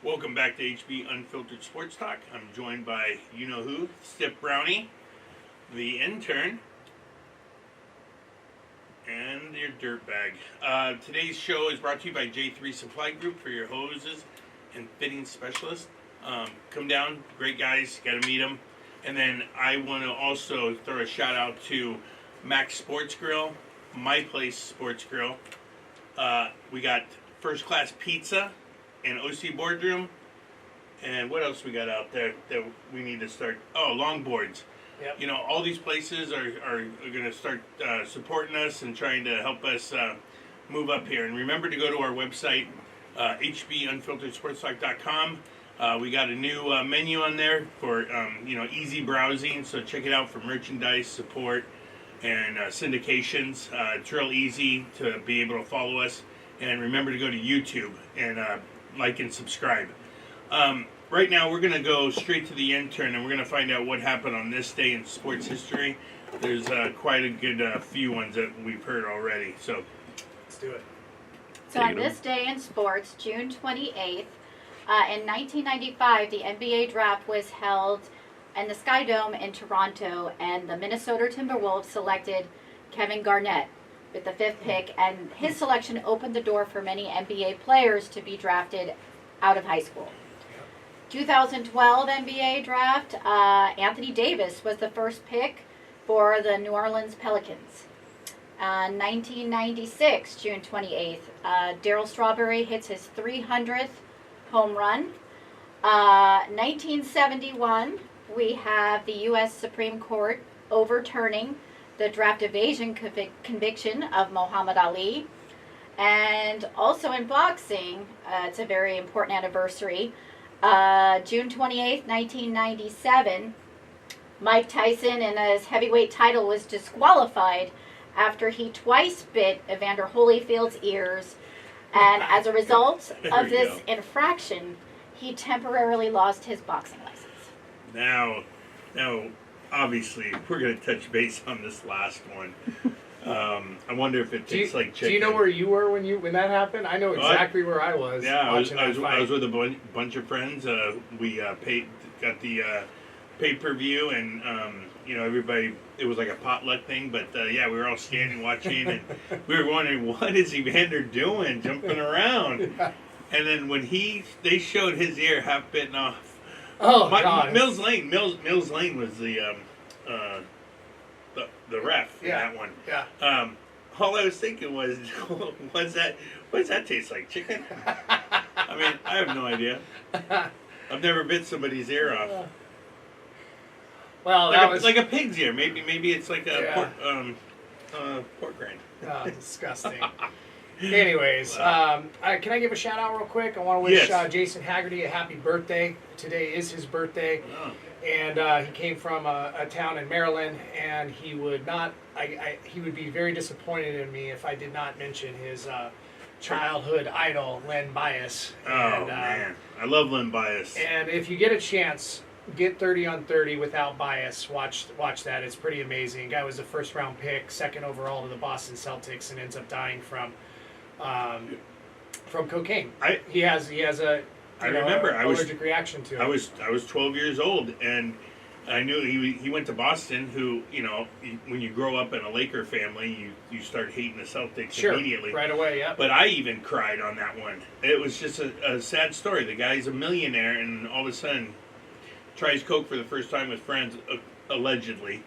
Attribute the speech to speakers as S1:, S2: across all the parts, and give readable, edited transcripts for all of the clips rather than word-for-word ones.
S1: Welcome back to HB Unfiltered Sports Talk. I'm joined by you-know-who, Stiff Brownie, the intern, and your dirtbag. Today's show is brought to you by J3 Supply Group for your hoses and fitting specialist. Come down, great guys, got to meet them. And then I want to also throw a shout out to Max Sports Grill, My Place Sports Grill. We got first class pizza and OC Boardroom. And what else we got out there that we need to start? Oh, longboards.
S2: Yep.
S1: You know, all these places are going to start supporting us and trying to help us move up here. And remember to go to our website, hbunfilteredsportstalk.com. We got a new menu on there for easy browsing. So check it out for merchandise support and syndications. It's real easy to be able to follow us. And remember to go to YouTube and like and subscribe. Right now, we're going to go straight to the intern, and we're going to find out what happened on this day in sports history. There's quite a good few ones that we've heard already. So
S2: let's do it.
S3: So on this day in sports, June 28th, in 1995, the NBA draft was held in the Sky Dome in Toronto, and the Minnesota Timberwolves selected Kevin Garnett with the 5th pick, and his selection opened the door for many NBA players to be drafted out of high school. 2012 NBA draft, Anthony Davis was the first pick for the New Orleans Pelicans. 1996, June 28th, Darryl Strawberry hits his 300th home run. 1971, we have the U.S. Supreme Court overturning the draft evasion conviction of Muhammad Ali. And also in boxing, it's a very important anniversary. June 28th, 1997, Mike Tyson in his heavyweight title was disqualified after he twice bit Evander Holyfield's ears. And as a result of this infraction, he temporarily lost his boxing license.
S1: Now, obviously, we're going to touch base on this last one. I wonder if it tastes like chicken.
S2: Do you know where you were when that happened? I know exactly where I was.
S1: Yeah, I was with a bunch of friends. We got the pay-per-view, and everybody. It was like a potluck thing, but we were all standing watching, and we were wondering what is Evander doing, jumping around. And then when they showed his ear half bitten off.
S2: Oh God!
S1: Mills Lane was the ref in that one.
S2: Yeah.
S1: All I was thinking was, what does that taste like? Chicken? I mean, I have no idea. I've never bit somebody's ear off.
S2: Well,
S1: like a pig's ear. Maybe it's like a pork rind.
S2: Oh, disgusting. Anyways, can I give a shout out real quick? I want to wish Jason Haggerty a happy birthday. Today is his birthday.
S1: Oh.
S2: And he came from a town in Maryland, and he would not. He would be very disappointed in me if I did not mention his childhood idol, Len Bias.
S1: Oh man, I love Len Bias.
S2: And if you get a chance, get 30 on 30 without bias. Watch that. It's pretty amazing. Guy was a first round pick, 2nd overall to the Boston Celtics, and ends up dying from cocaine. He has a. I
S1: remember I was
S2: allergic reaction to it.
S1: I was 12 years old, and I knew he went to Boston. Who when you grow up in a Laker family, you start hating the Celtics immediately
S2: right away. Yeah.
S1: But I even cried on that one. It was just a sad story. The guy's a millionaire, and all of a sudden tries coke for the first time with friends, allegedly,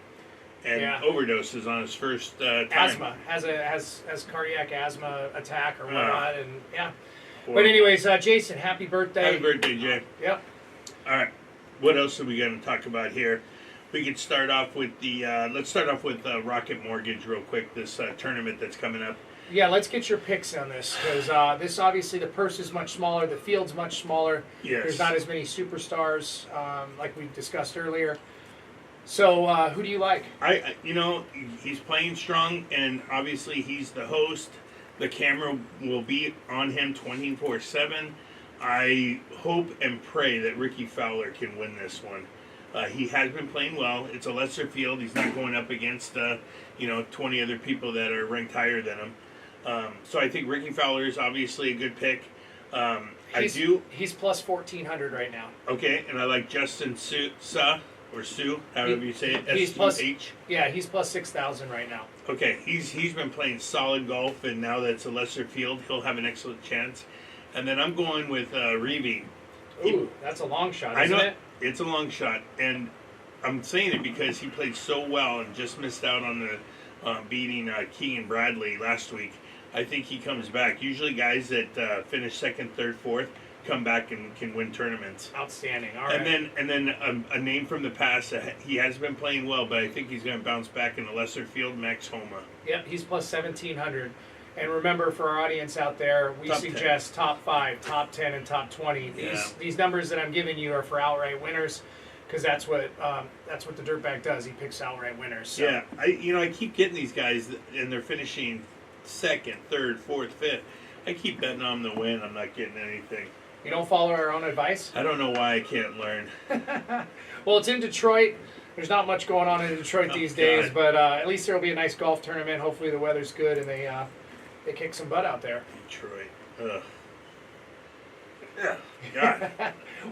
S1: and overdoses on his first time.
S2: Asthma has cardiac asthma attack or whatnot, and yeah. But anyways, Jason, happy birthday.
S1: Happy birthday, Jay.
S2: Yep.
S1: All right. What else are we going to talk about here? We could start off with let's start off with Rocket Mortgage real quick, this tournament that's coming up.
S2: Yeah, let's get your picks on this, because this obviously the purse is much smaller, the field's much smaller.
S1: Yes.
S2: There's not as many superstars like we discussed earlier. So who do you like?
S1: He's playing strong, and obviously he's the host. The camera will be on him 24/7. I hope and pray that Ricky Fowler can win this one. He has been playing well. It's a lesser field. He's not going up against 20 other people that are ranked higher than him. So I think Ricky Fowler is obviously a good pick. I do.
S2: He's plus 1,400 right now.
S1: Okay, and I like Justin Sue, however you say it.
S2: He's plus.
S1: S-U-H.
S2: Yeah, he's plus 6,000 right now.
S1: Okay, he's been playing solid golf, and now that it's a lesser field, he'll have an excellent chance. And then I'm going with Reeve.
S2: Ooh, that's a long shot,
S1: I
S2: isn't
S1: know
S2: it?
S1: it's a long shot, and I'm saying it because he played so well and just missed out on the beating Keegan Bradley last week. I think he comes back. Usually, guys that finish second, third, fourth come back and can win tournaments.
S2: Outstanding. All right.
S1: And then a name from the past. He has been playing well, but I think he's going to bounce back in a lesser field. Max Homa.
S2: Yep, he's plus 1,700. And remember, for our audience out there, we
S1: Top
S2: suggest 10. top 5, top 10, and top 20. These numbers that I'm giving you are for outright winners, because that's what the Dirtbag does. He picks outright winners. So.
S1: Yeah, I keep getting these guys, and they're finishing second, third, fourth, fifth. I keep betting on them to win. I'm not getting anything.
S2: You don't follow our own advice?
S1: I don't know why I can't learn.
S2: Well, it's in Detroit. There's not much going on in Detroit these days, but at least there will be a nice golf tournament. Hopefully the weather's good and they kick some butt out there.
S1: Detroit. Ugh. Yeah. God.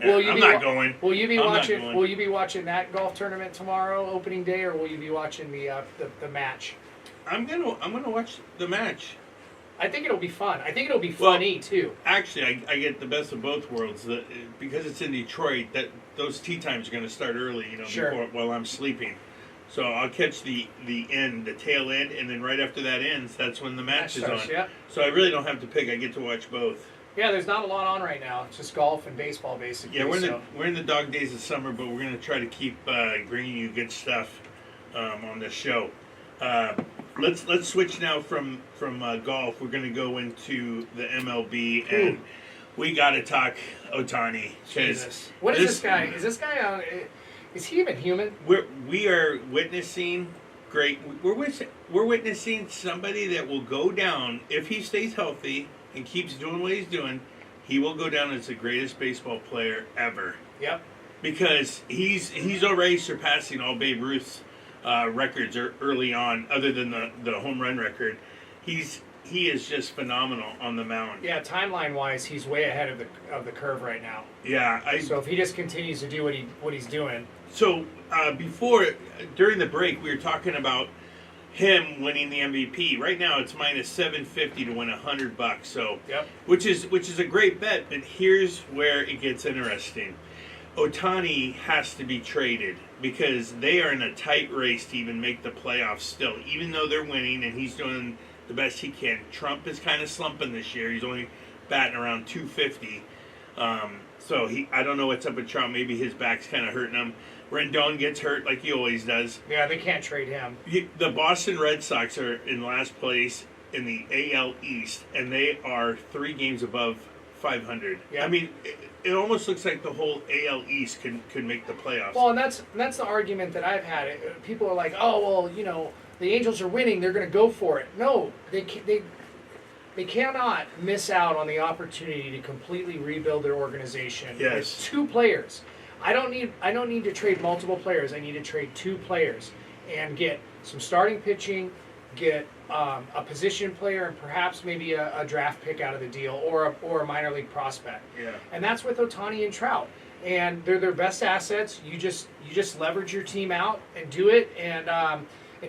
S2: I'm
S1: not going.
S2: Will you be
S1: I'm not
S2: watching?
S1: going.
S2: Will you be watching that golf tournament tomorrow, opening day, or will you be watching the match?
S1: I'm gonna watch the match.
S2: I think it'll be fun. I think it'll be funny too.
S1: Actually, I get the best of both worlds. Because it's in Detroit, that those tee times are going to start early.
S2: Sure.
S1: Before, while I'm sleeping. So I'll catch the tail end, and then right after that ends, that's when the match is
S2: starts,
S1: on.
S2: yeah.
S1: So I really don't have to pick. I get to watch both.
S2: Yeah, there's not a lot on right now. It's just golf and baseball, basically.
S1: Yeah, we're in the dog days of summer, but we're going to try to keep bringing you good stuff on this show. Let's switch now from golf. We're going to go into the MLB, and we got to talk Ohtani.
S2: Jesus, what is this guy? Is this guy? Is he even human?
S1: We are witnessing great. We're witnessing somebody that will go down if he stays healthy and keeps doing what he's doing. He will go down as the greatest baseball player ever.
S2: Yep.
S1: Because he's already surpassing all Babe Ruth's records early on, other than the home run record. He is just phenomenal on the mound.
S2: Yeah, timeline wise, he's way ahead of the curve right now.
S1: Yeah.
S2: So if he just continues to do what he's doing.
S1: So during the break, we were talking about him winning the MVP. Right now, it's minus 750 to win $100. So,
S2: yep.
S1: which is a great bet. But here's where it gets interesting. Ohtani has to be traded because they are in a tight race to even make the playoffs still, even though they're winning and he's doing the best he can. Trump is kind of slumping this year. He's only batting around 250. So I don't know what's up with Trump. Maybe his back's kind of hurting him. Rendon gets hurt like he always does.
S2: Yeah, they can't trade him.
S1: The Boston Red Sox are in last place in the AL East, and they are 3 games above 500.
S2: Yeah.
S1: I mean, it almost looks like the whole AL East could make the playoffs.
S2: Well, and that's the argument that I've had. People are like, oh, well, the Angels are winning. They're going to go for it. No, they cannot miss out on the opportunity to completely rebuild their organization
S1: Yes.
S2: with 2 players. I don't need to trade multiple players. I need to trade 2 players and get some starting pitching, get a position player, and perhaps maybe a draft pick out of the deal or a minor league prospect.
S1: Yeah.
S2: And that's with Ohtani and Trout. And they're their best assets. You just leverage your team out and do it, and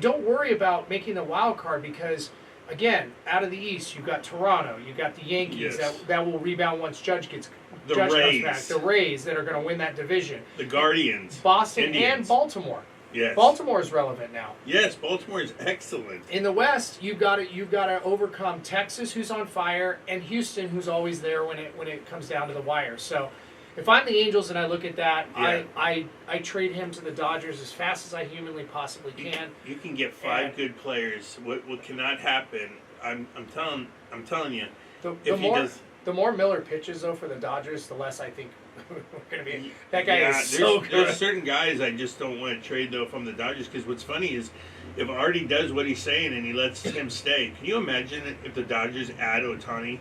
S2: don't worry about making the wild card because, again, out of the East you've got Toronto, you've got the Yankees that will rebound once Judge comes back. The Rays that are going to win that division.
S1: The Guardians,
S2: Boston,
S1: Indians.
S2: and Baltimore.
S1: Yes.
S2: Baltimore is relevant now.
S1: Yes, Baltimore is excellent.
S2: In the West, you've got to overcome Texas, who's on fire, and Houston, who's always there when it comes down to the wire. So, if I'm the Angels and I look at that,
S1: Yeah.
S2: I trade him to the Dodgers as fast as I humanly possibly can.
S1: You can get 5 good players. What cannot happen? I'm telling you.
S2: The more Miller pitches though for the Dodgers, the less I think we're going to be. That guy is so good.
S1: There's certain guys I just don't want to trade though from the Dodgers because what's funny is if Artie does what he's saying and he lets him stay, can you imagine if the Dodgers add Ohtani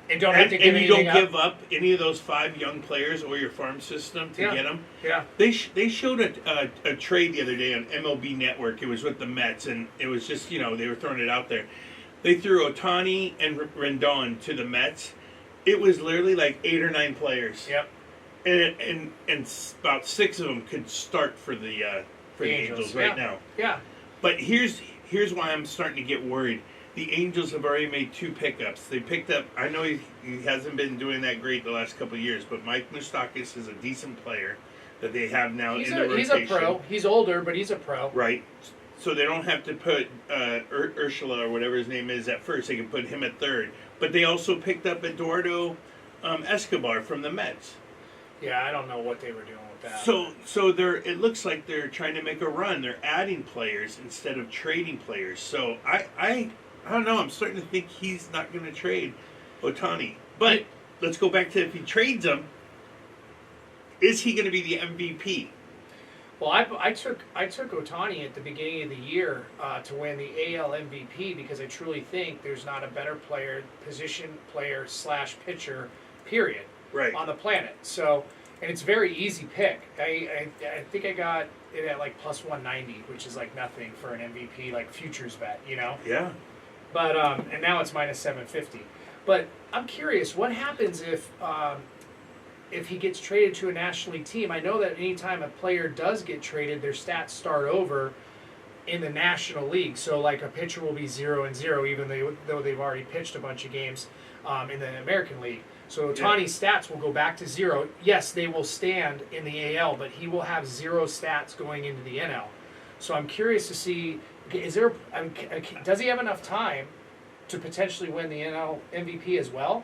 S2: and don't have to give
S1: and you don't
S2: anything
S1: give up any of those 5 young players or your farm system to get them?
S2: Yeah.
S1: They showed a trade the other day on MLB Network. It was with the Mets and it was just they were throwing it out there. They threw Ohtani and Rendon to the Mets. it was literally like 8 or 9 players.
S2: Yep.
S1: And about 6 of them could start for the Angels right now.
S2: Yeah.
S1: But here's why I'm starting to get worried. The Angels have already made 2 pickups. They picked up. I know he hasn't been doing that great the last couple of years, but Mike Moustakas is a decent player that they have now in the rotation.
S2: He's a pro. He's older, but he's a pro.
S1: Right. So they don't have to put Ursula or whatever his name is at first. They can put him at third. But they also picked up Eduardo Escobar from the Mets.
S2: Yeah, I don't know what they were doing with that.
S1: So it looks like they're trying to make a run. They're adding players instead of trading players. So I don't know. I'm starting to think he's not going to trade Ohtani. But let's go back to if he trades him, is he going to be the MVP?
S2: Well, I took Ohtani at the beginning of the year to win the AL MVP because I truly think there's not a better position player / pitcher, period,
S1: right,
S2: on the planet. So, and it's a very easy pick. I think I got it at like plus 190, which is like nothing for an MVP, like futures bet, you know.
S1: Yeah.
S2: But and now it's minus 750. But I'm curious, what happens if he gets traded to a National League team? I know that anytime a player does get traded, their stats start over in the National League. So, like, a pitcher will be 0-0, even though they've already pitched a bunch of games in the American League. So, Ohtani's stats will go back to 0. Yes, they will stand in the AL, but he will have 0 stats going into the NL. So, I'm curious to see, does he have enough time to potentially win the NL MVP as well?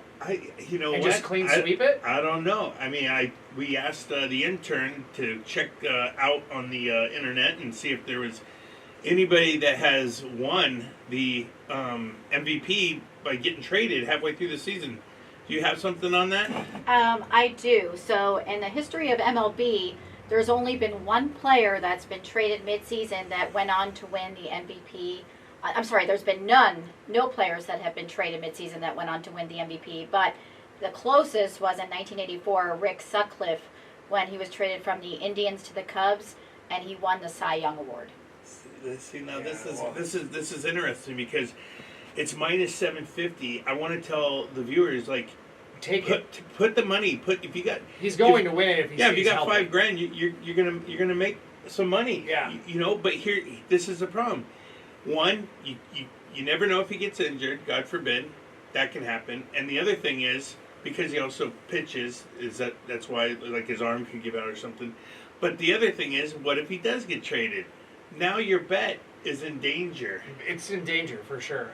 S2: Just clean sweep it?
S1: I don't know. I mean, we asked the intern to check out on the internet and see if there was anybody that has won the MVP by getting traded halfway through the season. Do you have something on that?
S3: I do. So in the history of MLB, there's only been one player that's been traded midseason that went on to win the MVP. I'm sorry, there's been no players that have been traded midseason that went on to win the MVP. But the closest was in 1984, Rick Sutcliffe, when he was traded from the Indians to the Cubs, and he won the Cy Young Award.
S1: See, now this is interesting because it's minus 750. I want to tell the viewers, like, put the money. If you got,
S2: he's going to win it if he's
S1: if you got
S2: healthy.
S1: $5,000, you're gonna make some money.
S2: Yeah,
S1: But here, this is the problem. One, you never know if he gets injured. God forbid, that can happen. And the other thing is, because he also pitches, that's why, like, his arm can give out or something. But the other thing is, what if he does get traded? Now your bet is in danger.
S2: It's in danger for sure.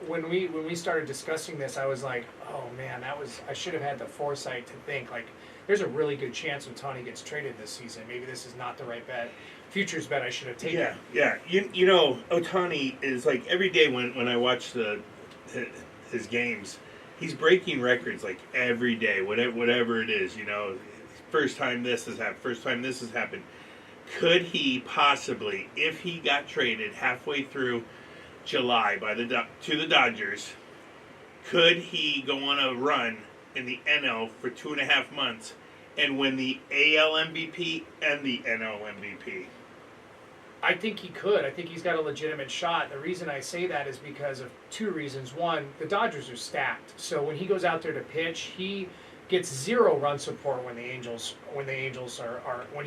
S2: When we started discussing this, I was like, oh man, I should have had the foresight to think, like, there's a really good chance Ohtani gets traded this season. Maybe this is not the right bet. Futures bet I should have taken.
S1: Yeah. Ohtani is like, every day when I watch his games, he's breaking records like every day, whatever it is. First time this has happened. Could he possibly, if he got traded halfway through July to the Dodgers, could he go on a run in the NL for 2.5 months and win the AL MVP and the NL MVP?
S2: I think he could. I think he's got a legitimate shot. The reason I say that is because of 2 reasons. One, the Dodgers are stacked. So when he goes out there to pitch, he gets 0 run support when he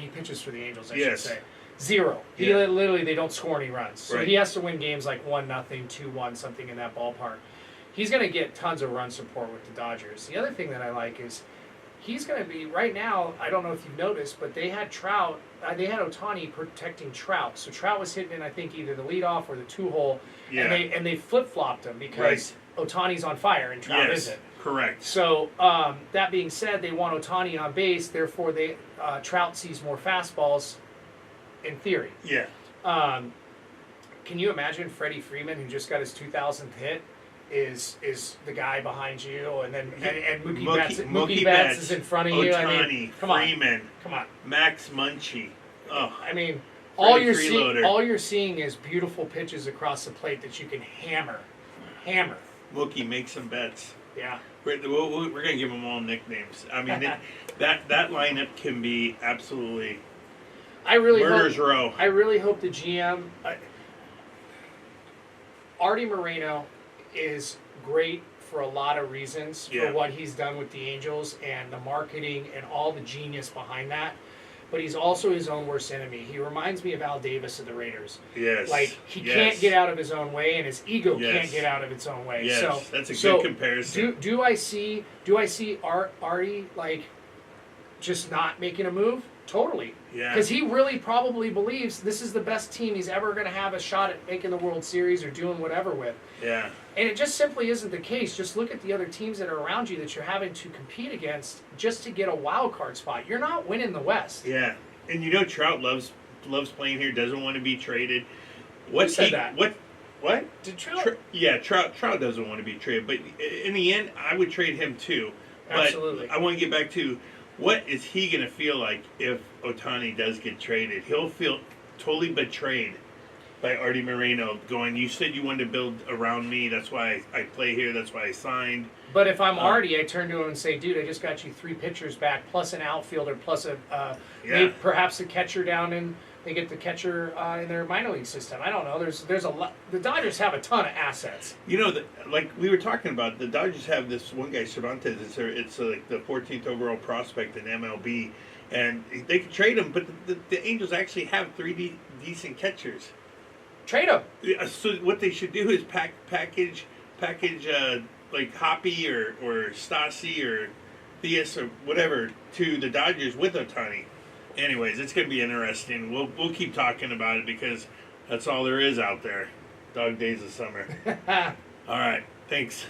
S2: pitches for the Angels, I should say. 0. He literally, they don't score any runs. So he has to win games like 1-0, 2-1, something in that ballpark. He's going to get tons of run support with the Dodgers. The other thing that I like is he's going to be, right now, I don't know if you've noticed, but they had Ohtani protecting Trout. So Trout was hitting in, I think, either the leadoff or the 2-hole, and they flip-flopped him because Ohtani's on fire and Trout isn't.
S1: Correct.
S2: So that being said, they want Ohtani on base, therefore Trout sees more fastballs, in theory.
S1: Yeah.
S2: Can you imagine Freddie Freeman, who just got his 2000th hit, is the guy behind you, and then and Mookie Betts is in front of you?
S1: Ohtani, Freeman,
S2: come on,
S1: Max Muncy. Oh,
S2: I mean, all you're seeing is beautiful pitches across the plate that you can hammer.
S1: Mookie, make some bets.
S2: Yeah,
S1: we're gonna give them all nicknames. I mean, that lineup can be absolutely. Murder's Row.
S2: I really hope the GM, Artie Moreno, is great for a lot of reasons
S1: Yeah.
S2: for what he's done with the Angels and the marketing and all the genius behind that. But he's also his own worst enemy. He reminds me of Al Davis of the Raiders.
S1: Yes.
S2: Like he
S1: Yes.
S2: can't get out of his own way, and his ego
S1: Yes.
S2: can't get out of its own way.
S1: Yes,
S2: So
S1: that's a
S2: so
S1: good comparison.
S2: Do I see Artie like just not making a move? Totally.
S1: Yeah.
S2: Because he really probably believes this is the best team he's ever going to have a shot at making the World Series or doing whatever with.
S1: Yeah.
S2: And it just simply isn't the case. Just look at the other teams that are around you that you're having to compete against just to get a wild card spot. You're not winning the West.
S1: Yeah. And you know Trout loves playing here, doesn't want to be traded.
S2: Who said that?
S1: What?
S2: Did Trout?
S1: Trout doesn't want to be traded, but in the end, I would trade him too. But
S2: Absolutely.
S1: I want to get back to what is he going to feel like if Ohtani does get traded? He'll feel totally betrayed by Artie Moreno going, you said you wanted to build around me, that's why I play here, that's why I signed.
S2: But if I'm Artie, I turn to him and say, dude, I just got you 3 pitchers back, plus an outfielder, plus maybe perhaps a catcher down in. They get the catcher in their minor league system. I don't know. There's a lot. The Dodgers have a ton of assets.
S1: You know, like we were talking about, the Dodgers have this one guy, Cervantes. It's like the 14th overall prospect in MLB, and they could trade him. But the Angels actually have 3 decent catchers.
S2: Trade him.
S1: So what they should do is package like Hoppy or Stassi or Theus or whatever to the Dodgers with Ohtani. Anyways, it's going to be interesting. We'll keep talking about it because that's all there is out there. Dog days of summer. All right. Thanks.